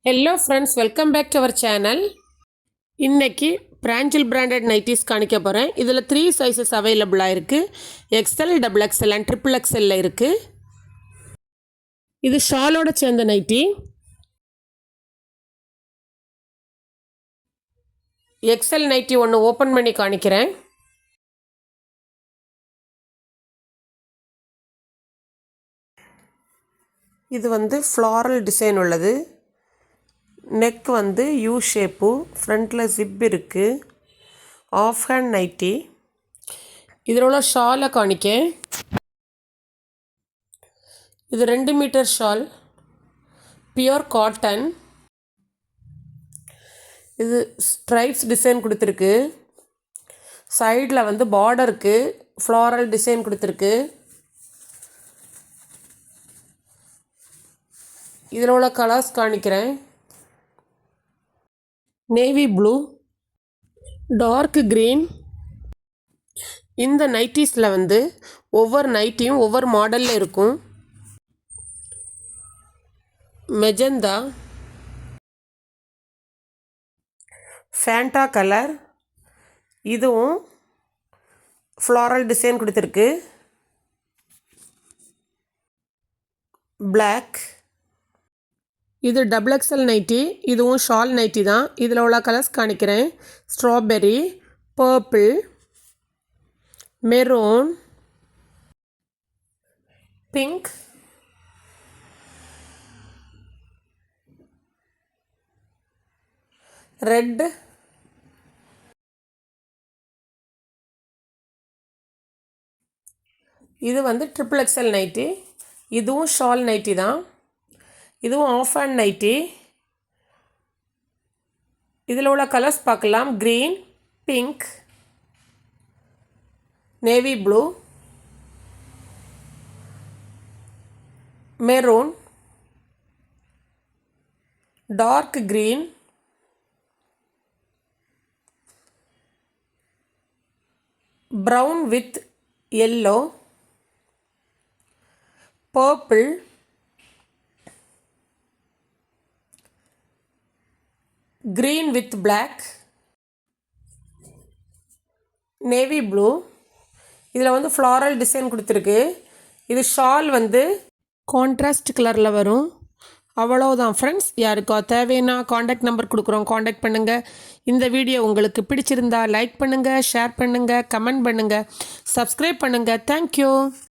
Hello friends, welcome back to our channel. இன்னைக்கு பிராஞ்சில் branded nighties காணிக்க போகிறேன். இதில் 3 சைஸஸ் அவைலபிளாக இருக்குது. XL, XXL அண்ட் XXL இருக்குது. இது ஷாலோட சேர்ந்த நைட்டி. XL நைட்டி ஒன்று ஓப்பன் பண்ணி காணிக்கிறேன். இது வந்து ஃப்ளாரல் டிசைன் உள்ளது. நெக் வந்து யூ ஷேப்பு, ஃப்ரண்ட்டில் ஜிப் இருக்குது. Half hand nighty. இதில் உள்ள ஷாலை காணிக்க. இது 2 மீட்டர் ஷால், பியூர் காட்டன். இது ஸ்ட்ரைப்ஸ் டிசைன் கொடுத்துருக்கு. சைடில் வந்து பார்டருக்கு ஃப்ளாரல் டிசைன் கொடுத்துருக்கு. இதில் உள்ள கலர்ஸ் காணிக்கிறேன். Navy blue, dark green. இந்த நைட்டிஸில் வந்து ஒவ்வொரு நைட்டியும் ஒவ்வொரு மாடலில் இருக்கும். Magenta, Fanta colour. இதுவும் ஃப்ளாரல் டிசைன் கொடுத்துருக்கு. பிளாக். இது XXL நைட்டி. இதுவும் ஷால் நைட்டி தான். இதில் உள்ள கலர்ஸ் காணிக்கிறேன். Strawberry, purple, maroon, pink, red, இது வந்து XXL நைட்டி. இதுவும் ஷால் நைட்டி தான். இதுவும் ஆஃப் ஹேண்ட் நைட்டி. இதில் உள்ள கலர்ஸ் பார்க்கலாம். Green, pink, navy blue, maroon, dark green, brown with yellow, purple, green with black, navy blue. இதில் வந்து ஃப்ளாரல் டிசைன் கொடுத்துருக்கு. இது ஷால் வந்து கான்ட்ராஸ்ட் கலரில் வரும். அவ்வளோதான் ஃப்ரெண்ட்ஸ். யாருக்கோ தேவைன்னா காண்டாக்ட் நம்பர் கொடுக்குறோம், காண்டாக்ட் பண்ணுங்கள். இந்த வீடியோ உங்களுக்கு பிடிச்சிருந்தா லைக் பண்ணுங்கள், ஷேர் பண்ணுங்கள், கமெண்ட் பண்ணுங்கள், சப்ஸ்கிரைப் பண்ணுங்கள். தேங்க்யூ.